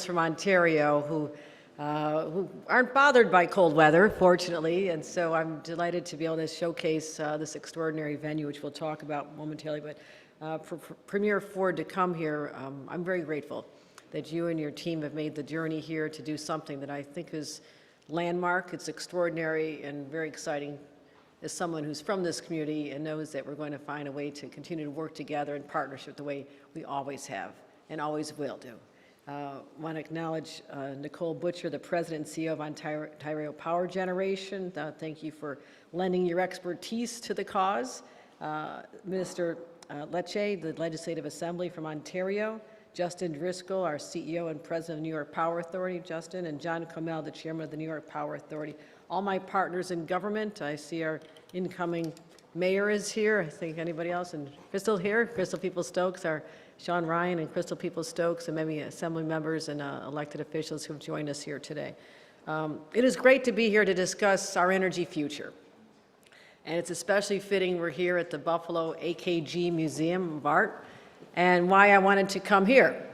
from Ontario who aren't bothered by cold weather, fortunately, and so I'm delighted to be able to showcase this extraordinary venue, which we'll talk about momentarily. But for Premier Ford to come here, I'm very grateful that you and your team have made the journey here to do something that I think is landmark. It's extraordinary and very exciting as someone who's from this community and knows that we're going to find a way to continue to work together in partnership the way we always have and always will do. I want to acknowledge Nicole Butcher, the President and CEO of Ontario Power Generation. Thank you for lending your expertise to the cause. Minister Lecce, the Legislative Assembly from Ontario. Justin Driscoll, our CEO and President of New York Power Authority, Justin, and John Comel, the Chairman of the New York Power Authority. All my partners in government. I see our incoming mayor is here. I think anybody else, and Crystal here, Crystal Peoples-Stokes, our Sean Ryan and Crystal Peoples-Stokes, and many assembly members and elected officials who have joined us here today. It is great to be here to discuss our energy future. And it's especially fitting we're here at the Buffalo AKG Museum of Art. And why I wanted to come here,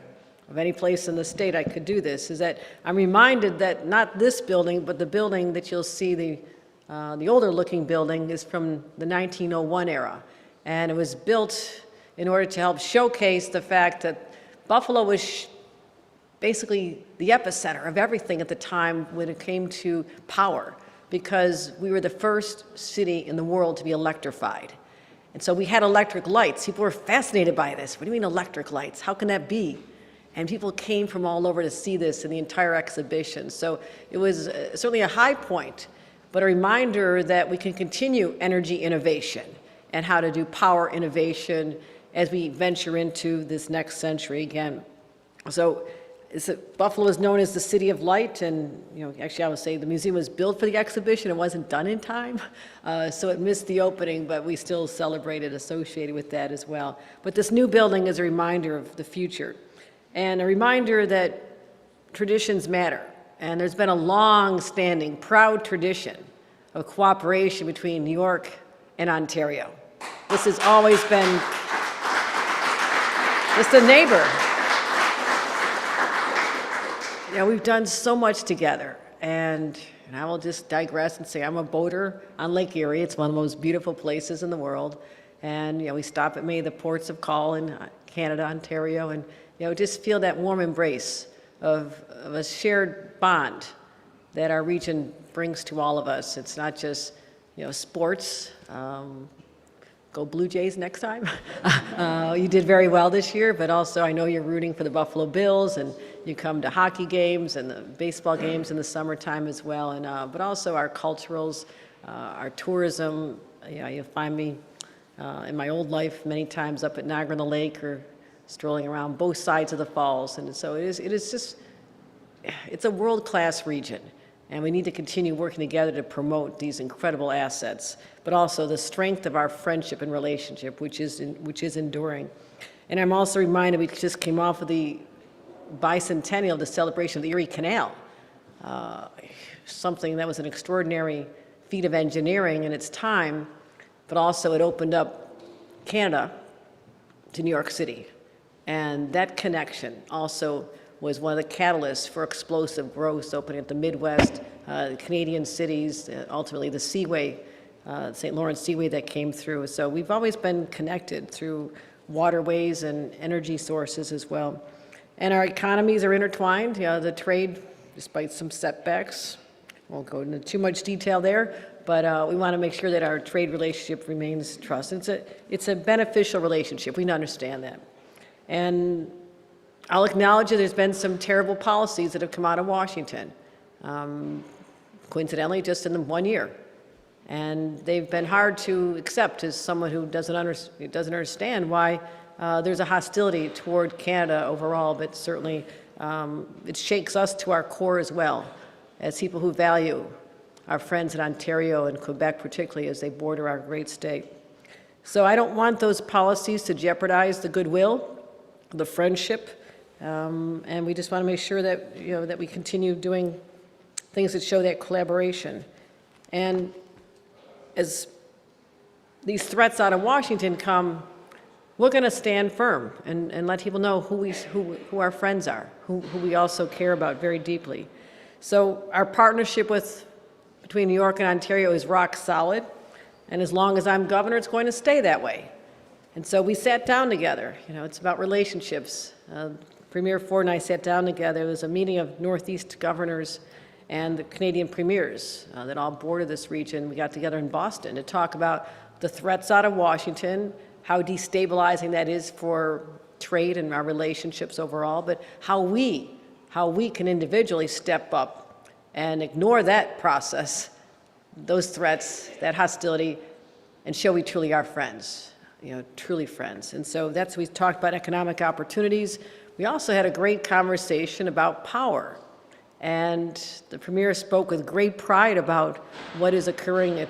of any place in the state I could do this, is that I'm reminded that not this building, but the building that you'll see, the older looking building, is from the 1901 era. And it was built in order to help showcase the fact that Buffalo was basically the epicenter of everything at the time when it came to power, because we were the first city in the world to be electrified. And so we had electric lights. People were fascinated by this. What do you mean electric lights? How can that be? And people came from all over to see this in the entire exhibition. So it was certainly a high point, but a reminder that we can continue energy innovation and how to do power innovation as we venture into this next century again. So Buffalo is known as the City of Light, and actually I would say the museum was built for the exhibition. It wasn't done in time, so it missed the opening, but we still celebrated associated with that as well. But this new building is a reminder of the future, and a reminder that traditions matter. And there's been a long-standing, proud tradition of cooperation between New York and Ontario. This has always been just a neighbor. We've done so much together, and I will just digress and say I'm a boater on Lake Erie. It's one of the most beautiful places in the world, and we stop at many of the ports of call in Canada, Ontario, and just feel that warm embrace of a shared bond that our region brings to all of us. It's not just sports. Go Blue Jays next time. You did very well this year, but also I know you're rooting for the Buffalo Bills, and you come to hockey games and the baseball games in the summertime as well. And but also our culturals, our tourism. You'll find me in my old life many times up at Niagara-on-the-Lake or strolling around both sides of the falls. And so it's a world-class region. And we need to continue working together to promote these incredible assets, but also the strength of our friendship and relationship, which is enduring. And I'm also reminded we just came off of the bicentennial, the celebration of the Erie Canal, something that was an extraordinary feat of engineering in its time, but also it opened up Canada to New York City. And that connection also was one of the catalysts for explosive growth, opening up the Midwest, Canadian cities, ultimately the Seaway, St. Lawrence Seaway that came through. So we've always been connected through waterways and energy sources as well. And our economies are intertwined. The trade, despite some setbacks, won't go into too much detail there, but we want to make sure that our trade relationship remains trust. It's a beneficial relationship. We understand that. And I'll acknowledge that there's been some terrible policies that have come out of Washington, coincidentally just in the 1 year. And they've been hard to accept as someone who doesn't understand why there's a hostility toward Canada overall, but certainly it shakes us to our core as well, as people who value our friends in Ontario and Quebec particularly as they border our great state. So I don't want those policies to jeopardize the goodwill, the friendship, and we just want to make sure that that we continue doing things that show that collaboration. And as these threats out of Washington come, we're going to stand firm and let people know who our friends are, who we also care about very deeply. So our partnership between New York and Ontario is rock solid, and as long as I'm governor, it's going to stay that way. And so we sat down together. It's about relationships. Premier Ford and I sat down together. There was a meeting of Northeast governors and the Canadian premiers that all border this region. We got together in Boston to talk about the threats out of Washington, how destabilizing that is for trade and our relationships overall, but how we can individually step up and ignore that process, those threats, that hostility, and show we truly are friends, truly friends. And so we talked about economic opportunities. We also had a great conversation about power. And the Premier spoke with great pride about what is occurring at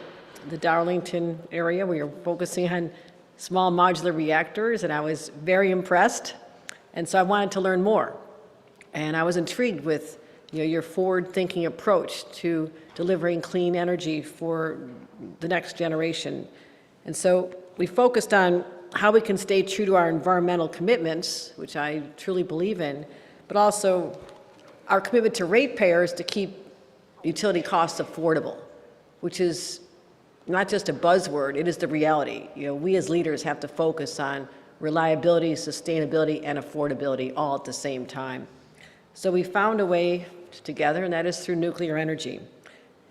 the Darlington area. We are focusing on small modular reactors, and I was very impressed. And so I wanted to learn more. And I was intrigued with your forward-thinking approach to delivering clean energy for the next generation. And so we focused on how we can stay true to our environmental commitments, which I truly believe in, but also our commitment to ratepayers to keep utility costs affordable, which is not just a buzzword, it is the reality. We as leaders have to focus on reliability, sustainability, and affordability all at the same time. So we found a way together, and that is through nuclear energy.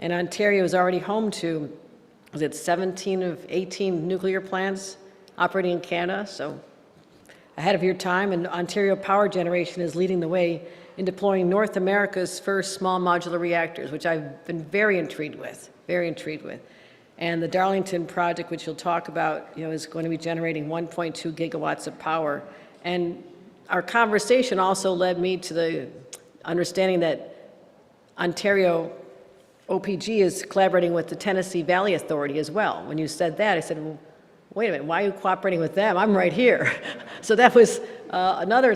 And Ontario is already home to, 17 of 18 nuclear plants operating in Canada, so ahead of your time, and Ontario Power Generation is leading the way in deploying North America's first small modular reactors, which I've been very intrigued with. And the Darlington project, which you'll talk about, is going to be generating 1.2 gigawatts of power. And our conversation also led me to the understanding that Ontario OPG is collaborating with the Tennessee Valley Authority as well. When you said that, I said, well, wait a minute, why are you cooperating with them? I'm right here. So that was another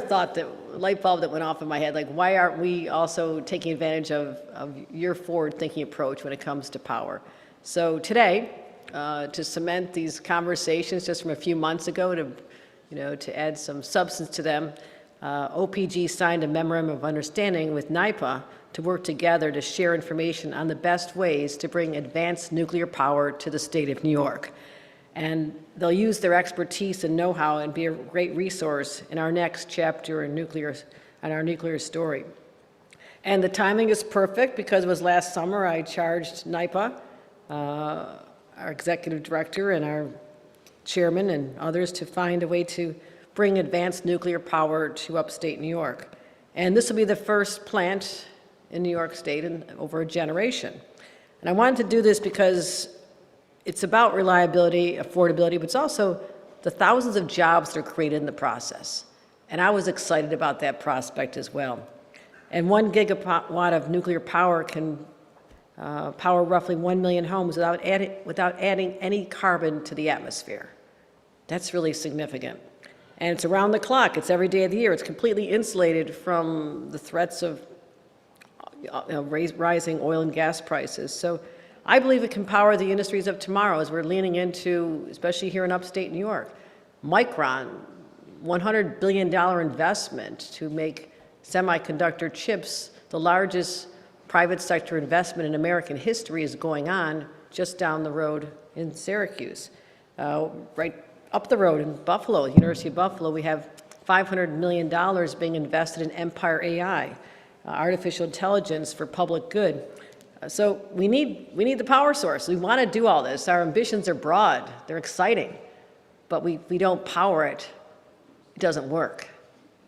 light bulb that went off in my head, like why aren't we also taking advantage of your forward-thinking approach when it comes to power? So today, to cement these conversations just from a few months ago, to add some substance to them, OPG signed a memorandum of understanding with NYPA to work together to share information on the best ways to bring advanced nuclear power to the state of New York. And they'll use their expertise and know-how and be a great resource in our next chapter in our nuclear story. And the timing is perfect because it was last summer I charged NYPA, our executive director and our chairman and others, to find a way to bring advanced nuclear power to upstate New York. And this will be the first plant in New York State in over a generation. And I wanted to do this because it's about reliability, affordability, but it's also the thousands of jobs that are created in the process. And I was excited about that prospect as well. And 1 gigawatt of nuclear power can power roughly 1 million homes without adding any carbon to the atmosphere. That's really significant. And it's around the clock. It's every day of the year. It's completely insulated from the threats of rising oil and gas prices. So I believe it can power the industries of tomorrow as we're leaning into, especially here in upstate New York. Micron, $100 billion investment to make semiconductor chips, the largest private sector investment in American history, is going on just down the road in Syracuse. Right up the road in Buffalo, University of Buffalo, we have $500 million being invested in Empire AI, artificial intelligence for public good. So we need the power source. We want to do all this. Our ambitions are broad. They're exciting. But we don't power it, it doesn't work.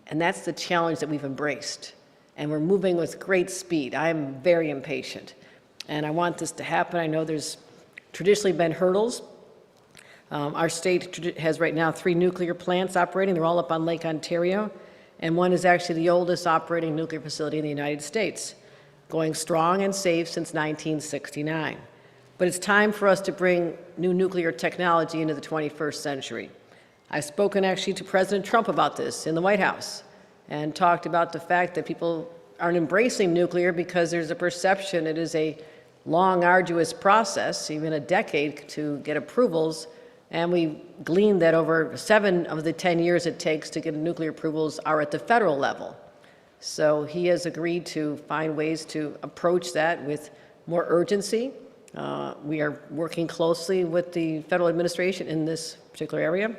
And that's the challenge that we've embraced. And we're moving with great speed. I am very impatient. And I want this to happen. I know there's traditionally been hurdles. Our state has right now 3 nuclear plants operating. They're all up on Lake Ontario. And one is actually the oldest operating nuclear facility in the United States, going strong and safe since 1969. But it's time for us to bring new nuclear technology into the 21st century. I've spoken actually to President Trump about this in the White House and talked about the fact that people aren't embracing nuclear because there's a perception it is a long, arduous process, even a decade, to get approvals, And we gleaned that over 7 of the 10 years it takes to get nuclear approvals are at the federal level. So he has agreed to find ways to approach that with more urgency. We are working closely with the federal administration in this particular area.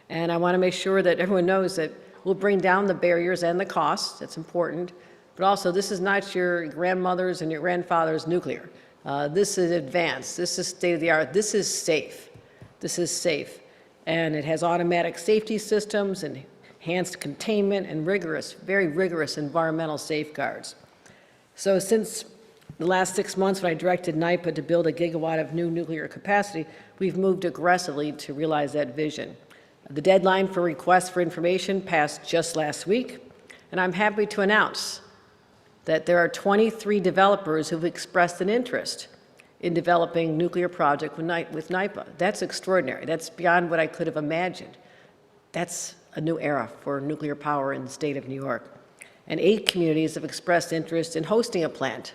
And I want to make sure that everyone knows that we'll bring down the barriers and the costs. That's important. But also, this is not your grandmother's and your grandfather's nuclear. This is advanced. This is state-of-the-art. This is safe. This is safe. And it has automatic safety systems and enhanced containment and rigorous, very rigorous environmental safeguards. So since the last 6 months when I directed NYPA to build 1 gigawatt of new nuclear capacity, we've moved aggressively to realize that vision. The deadline for requests for information passed just last week, and I'm happy to announce that there are 23 developers who've expressed an interest in developing nuclear project with NYPA. That's extraordinary. That's beyond what I could have imagined. That's a new era for nuclear power in the state of New York. And 8 communities have expressed interest in hosting a plant.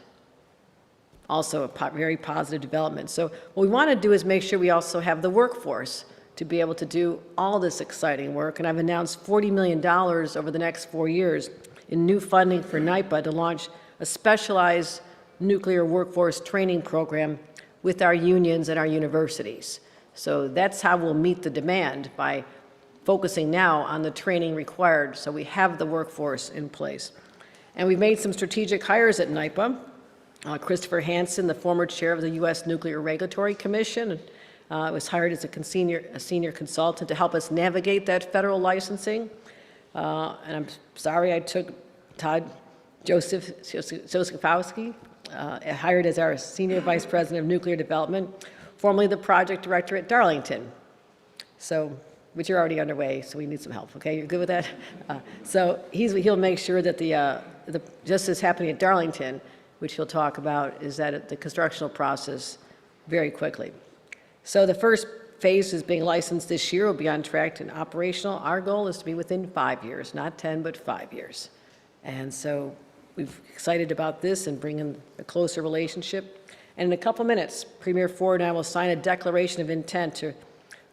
Also a very positive development. So what we want to do is make sure we also have the workforce to be able to do all this exciting work. And I've announced $40 million over the next 4 years in new funding for NYPA to launch a specialized nuclear workforce training program with our unions and our universities. So that's how we'll meet the demand, by focusing now on the training required so we have the workforce in place. And we've made some strategic hires at NYPA. Christopher Hansen, the former chair of the U.S. Nuclear Regulatory Commission, was hired as a senior consultant to help us navigate that federal licensing. And I'm sorry I took Todd Josephowski, hired as our Senior Vice President of Nuclear Development, formerly the project director at Darlington. So, which are already underway, so we need some help, okay? You're good with that? So he'll make sure that just as happening at Darlington, which he'll talk about, is that the constructional process very quickly. So the first phase is being licensed this year, will be on track and operational. Our goal is to be within 5 years, not 10, but 5 years. And so we're excited about this and bringing a closer relationship. And in a couple minutes, Premier Ford and I will sign a declaration of intent to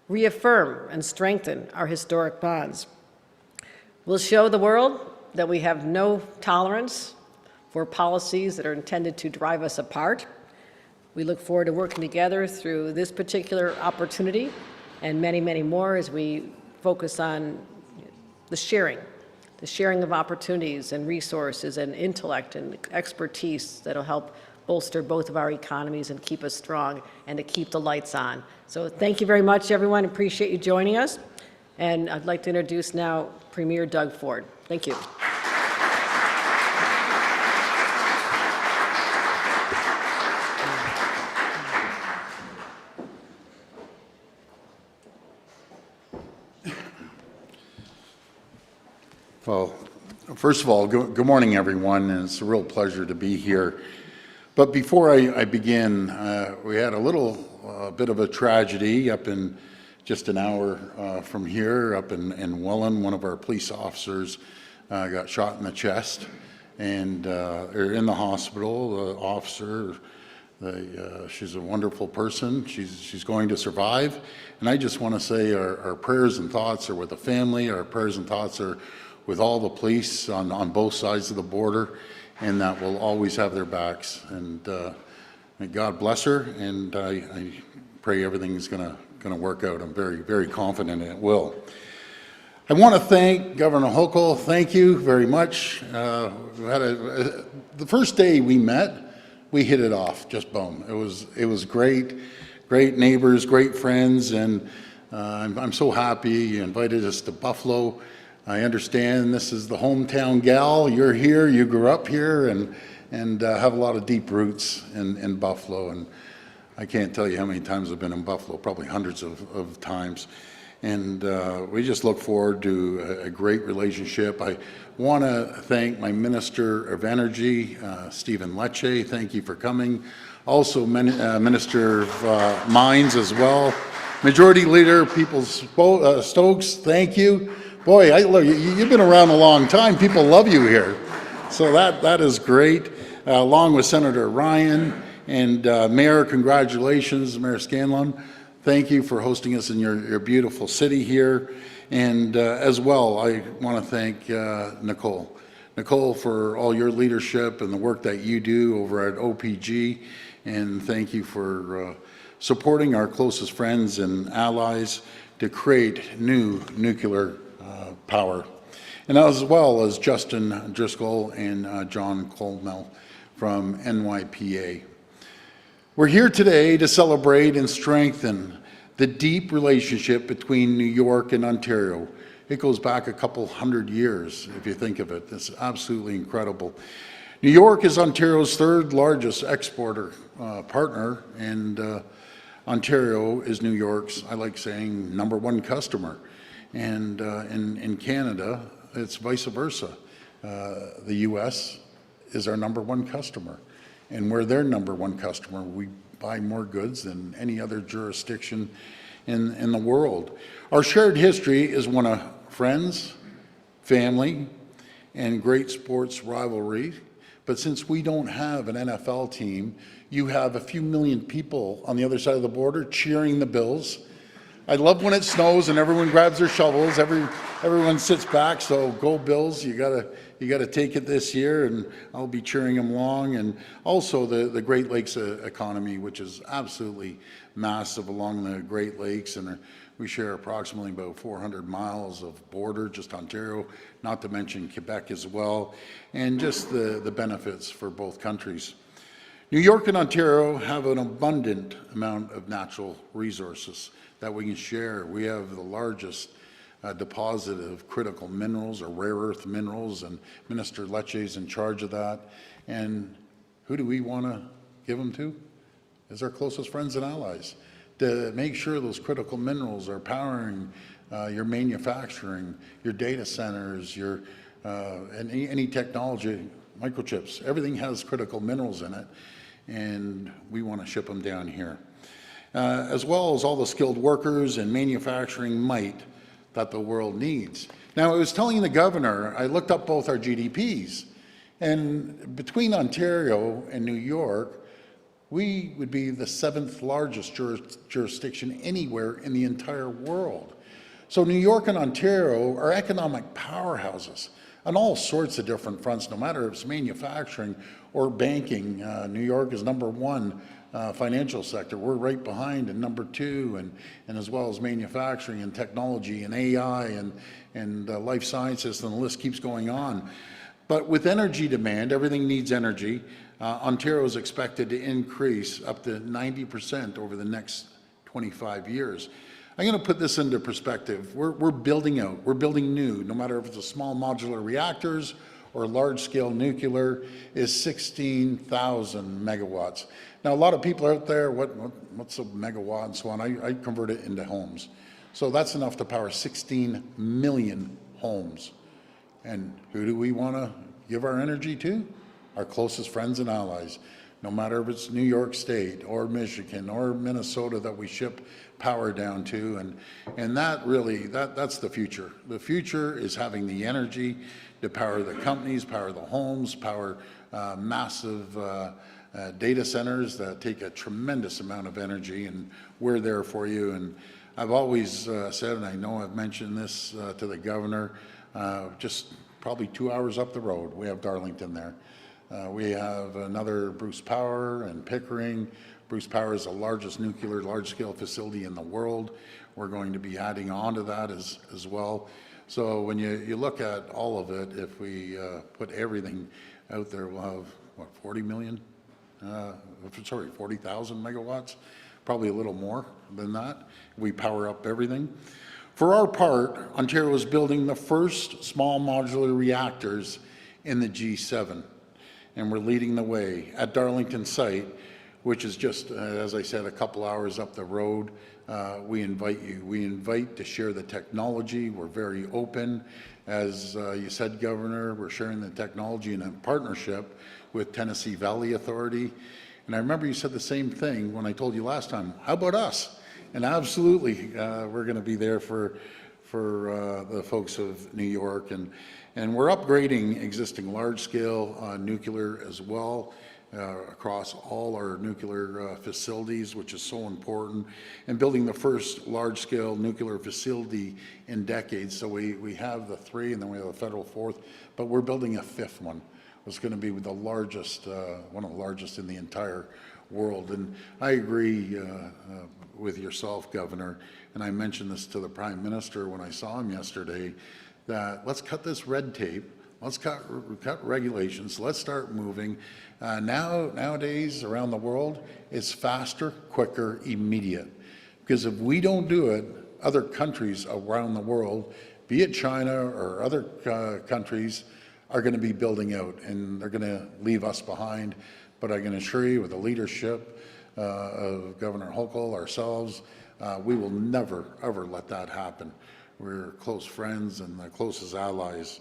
reaffirm and strengthen our historic bonds. We'll show the world that we have no tolerance for policies that are intended to drive us apart. We look forward to working together through this particular opportunity and many, many more as we focus on the sharing of opportunities and resources and intellect and expertise that'll help bolster both of our economies and keep us strong and to keep the lights on. So thank you very much, everyone. Appreciate you joining us. And I'd like to introduce now Premier Doug Ford. Thank you. Well, first of all, good morning, everyone, and it's a real pleasure to be here. But before I begin, we had a little bit of a tragedy up in just an hour from here, up in Welland. One of our police officers got shot in the chest, and they're in the hospital. The officer, she's a wonderful person. She's going to survive. And I just want to say our prayers and thoughts are with the family. Our prayers and thoughts are with all the police on both sides of the border, and that we'll always have their backs. And may God bless her, and I pray everything's going to work out. I'm very, very confident it will. I want to thank Governor Hochul. Thank you very much. We had the first day we met, we hit it off, just boom. It was great neighbors, great friends, and I'm so happy you invited us to Buffalo. I understand this is the hometown gal. You're here, you grew up here, and have a lot of deep roots in Buffalo. And I can't tell you how many times I've been in Buffalo, probably hundreds of times. And we just look forward to a great relationship. I want to thank my Minister of Energy, Stephen Lecce. Thank you for coming. Also, Minister of Mines as well. Majority Leader Stokes, thank you. Boy, look, you've been around a long time. People love you here. So that is great. Along with Senator Ryan and Mayor, congratulations, Mayor Scanlon. thank you for hosting us in your beautiful city here. And as well, I want to thank Nicole. Nicole, for all your leadership and the work that you do over at OPG. And thank you for supporting our closest friends and allies to create new nuclear power. And as well as Justin Driscoll and John Colmel from NYPA. We're here today to celebrate and strengthen the deep relationship between New York and Ontario. It goes back a couple hundred years, if you think of it. It's absolutely incredible. New York is Ontario's third largest exporter partner, and Ontario is New York's, I like saying, #1 customer. And in Canada, it's vice versa. The U.S. is our #1 customer. And we're their #1 customer. We buy more goods than any other jurisdiction in the world. Our shared history is one of friends, family, and great sports rivalry. But since we don't have an NFL team, you have a few million people on the other side of the border cheering the Bills. I love when it snows and everyone grabs their shovels. Everyone sits back. So go Bills! You gotta take it this year, and I'll be cheering them along. And also the Great Lakes economy, which is absolutely massive along the Great Lakes, and we share approximately about 400 miles of border, just Ontario, not to mention Quebec as well, and just the benefits for both countries. New York and Ontario have an abundant amount of natural resources that we can share. We have the largest deposit of critical minerals or rare earth minerals, and Minister Lecce is in charge of that. And who do we want to give them to? Is our closest friends and allies, to make sure those critical minerals are powering your manufacturing, your data centers, your any technology, microchips. Everything has critical minerals in it, and we want to ship them down here. As well as all the skilled workers and manufacturing might that the world needs. Now, I was telling the governor, I looked up both our GDPs, and between Ontario and New York, we would be the 7th largest jurisdiction anywhere in the entire world. So New York and Ontario are economic powerhouses on all sorts of different fronts, no matter if it's manufacturing or banking. New York is #1 financial sector. We're right behind in #2, and as well as manufacturing and technology and AI and life sciences, and the list keeps going on. But with energy demand, everything needs energy. Ontario is expected to increase up to 90% over the next 25 years. I'm going to put this into perspective. We're building out, we're building new, no matter if it's a small modular reactors or large-scale nuclear, is 16,000 megawatts. Now, a lot of people out there, what's a megawatt and so on? I convert it into homes. So that's enough to power 16 million homes. And who do we want to give our energy to? Our closest friends and allies. No matter if it's New York State or Michigan or Minnesota that we ship power down to, and that really, that's the future. The future is having the energy to power the companies, power the homes, power massive data centers that take a tremendous amount of energy, and we're there for you. And I've always said, and I know I've mentioned this to the governor, just probably 2 hours up the road, we have Darlington there. We have another Bruce Power and Pickering. Bruce Power is the largest nuclear large-scale facility in the world. We're going to be adding on to that as well. So when you look at all of it, if we put everything out there, we'll have, what, 40,000 megawatts, probably a little more than that. We power up everything. For our part, Ontario is building the first small modular reactors in the G7. And we're leading the way at Darlington site, which is just, as I said, a couple hours up the road. We invite you. We invite to share the technology. We're very open. As you said, Governor, we're sharing the technology in a partnership with Tennessee Valley Authority. And I remember you said the same thing when I told you last time. How about us? And absolutely, we're going to be there for the folks of New York. And we're upgrading existing large-scale nuclear as well. across all our nuclear facilities, which is so important, and building the first large-scale nuclear facility in decades. So we have the 3, and then we have the federal 4th, but we're building a 5th one. It's going to be the largest, one of the largest in the entire world. And I agree with yourself, Governor, and I mentioned this to the Prime Minister when I saw him yesterday, that let's cut this red tape. Let's cut regulations. Let's start moving. Nowadays, around the world, it's faster, quicker, immediate. Because if we don't do it, other countries around the world, be it China or other countries, are going to be building out, and they're going to leave us behind. But I can assure you, with the leadership of Governor Hochul, ourselves, we will never, ever let that happen. We're close friends and the closest allies.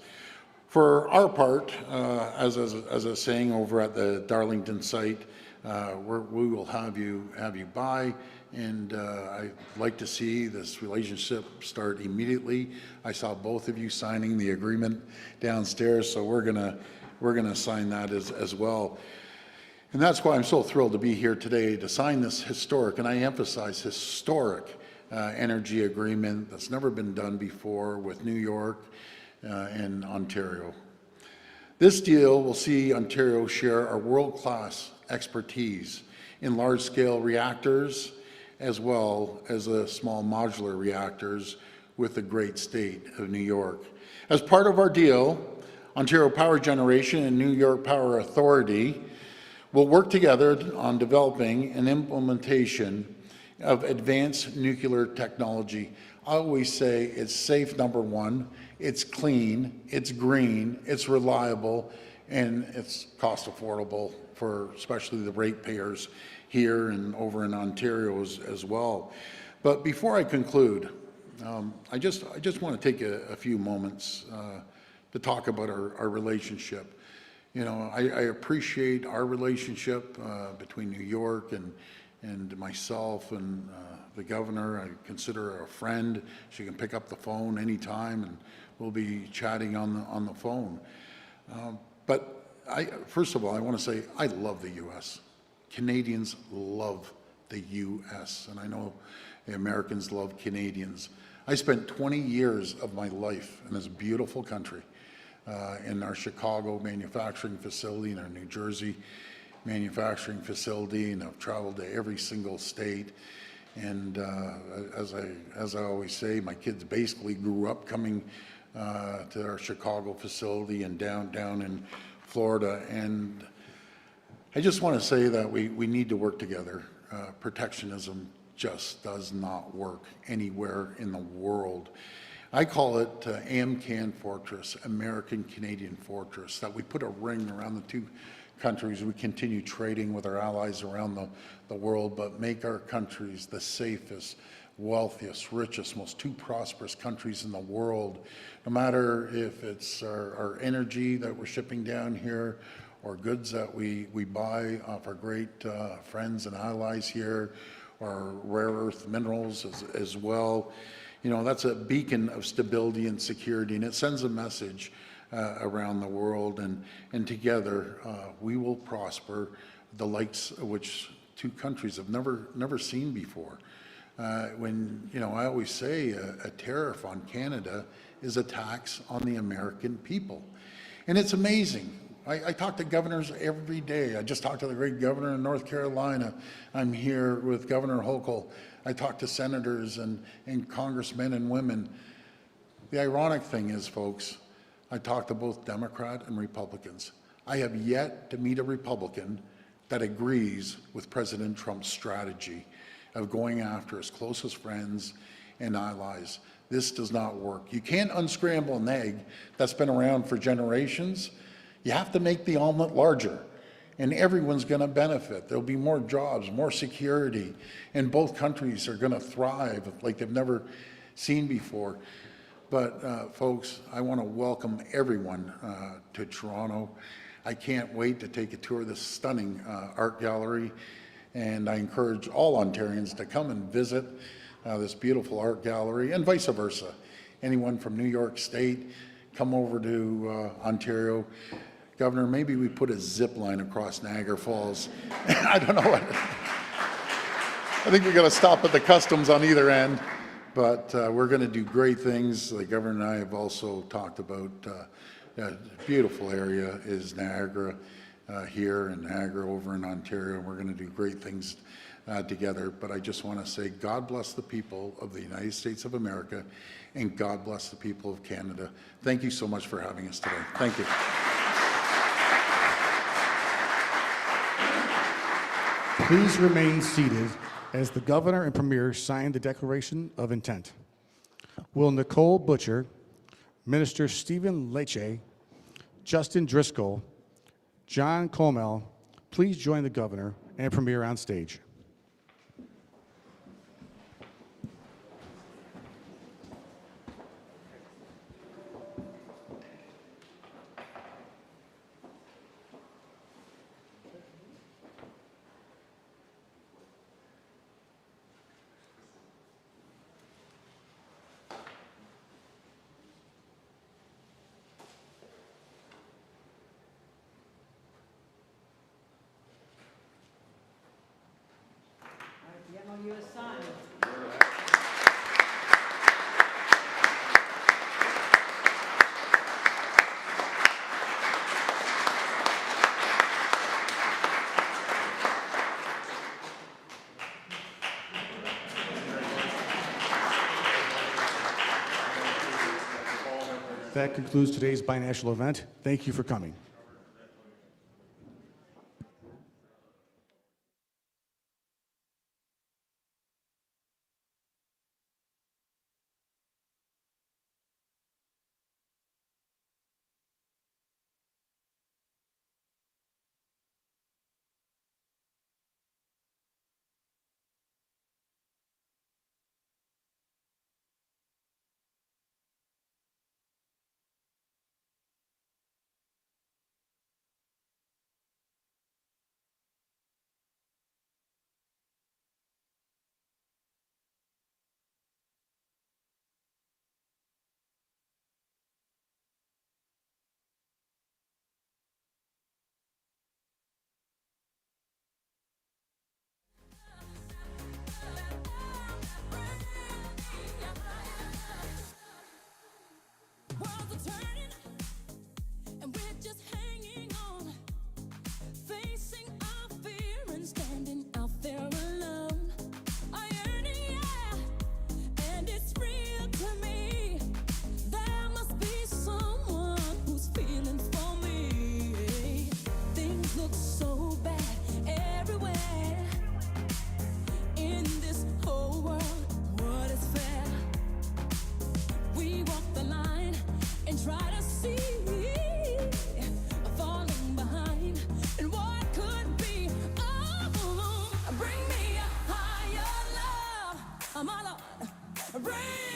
For our part, as a saying over at the Darlington site, we will have you by, and I'd like to see this relationship start immediately. I saw both of you signing the agreement downstairs, so we're gonna sign that as well. And that's why I'm so thrilled to be here today to sign this historic, and I emphasize historic, energy agreement that's never been done before with New York and Ontario. This deal will see Ontario share our world-class expertise in large-scale reactors as well as the small modular reactors with the great state of New York. As part of our deal, Ontario Power Generation and New York Power Authority will work together on developing an implementation of advanced nuclear technology. I always say it's safe, number one, it's clean, it's green, it's reliable, and it's cost affordable for especially the ratepayers here and over in Ontario as well. But before I conclude, I just want to take a few moments to talk about our relationship. You know, I appreciate our relationship between New York and myself and the governor. I consider her a friend. She can pick up the phone anytime, and we'll be chatting on the phone. But first of all, I want to say I love the U.S. Canadians love the U.S., and I know the Americans love Canadians. I spent 20 years of my life in this beautiful country, in our Chicago manufacturing facility, in our New Jersey manufacturing facility, and I've traveled to every single state. And as I always say, my kids basically grew up coming to our Chicago facility and down in Florida. And I just want to say that we need to work together. Protectionism just does not work anywhere in the world. I call it AMCAN Fortress, American Canadian Fortress, that we put a ring around the two countries. We continue trading with our allies around the world, but make our countries the safest, wealthiest, richest, most two prosperous countries in the world. No matter if it's our energy that we're shipping down here or goods that we buy off our great friends and allies here, or rare earth minerals as well. You know, that's a beacon of stability and security, and it sends a message around the world, and together we will prosper, the likes of which two countries have never seen before. When, you know, I always say a tariff on Canada is a tax on the American people. And it's amazing. I talk to governors every day. I just talked to the great governor in North Carolina. I'm here with Governor Hochul. I talk to senators and congressmen and women. The ironic thing is, folks, I talk to both Democrat and Republicans. I have yet to meet a Republican that agrees with President Trump's strategy of going after his closest friends and allies. This does not work. You can't unscramble an egg that's been around for generations. You have to make the omelet larger, and everyone's going to benefit. There'll be more jobs, more security, and both countries are going to thrive like they've never seen before. But folks, I want to welcome everyone to Toronto. I can't wait to take a tour of this stunning art gallery, and I encourage all Ontarians to come and visit this beautiful art gallery, and vice versa. Anyone from New York State, come over to Ontario. Governor, maybe we put a zip line across Niagara Falls. I don't know what. I think we got to stop at the customs on either end, but we're going to do great things. The governor and I have also talked about a beautiful area is Niagara here and Niagara over in Ontario. We're going to do great things together, but I just want to say God bless the people of the United States of America and God bless the people of Canada. Thank you so much for having us today. Thank you. Please remain seated as the Governor and Premier sign the Declaration of Intent. Will Nicole Butcher, Minister Stephen Lecce, Justin Driscoll, John Comel, please join the Governor and Premier on stage. You assign. That concludes today's binational event. Thank you for coming. Worlds are turning, and we're just hanging on, facing our fear and standing out there alone. I yearn, yeah, and it's real to me. There must be someone who's feeling for me. Things look so bad everywhere in this whole world. What is fair? We walk the line and try to see, falling behind, and what could be. Oh, bring me a higher love, my Lord, bring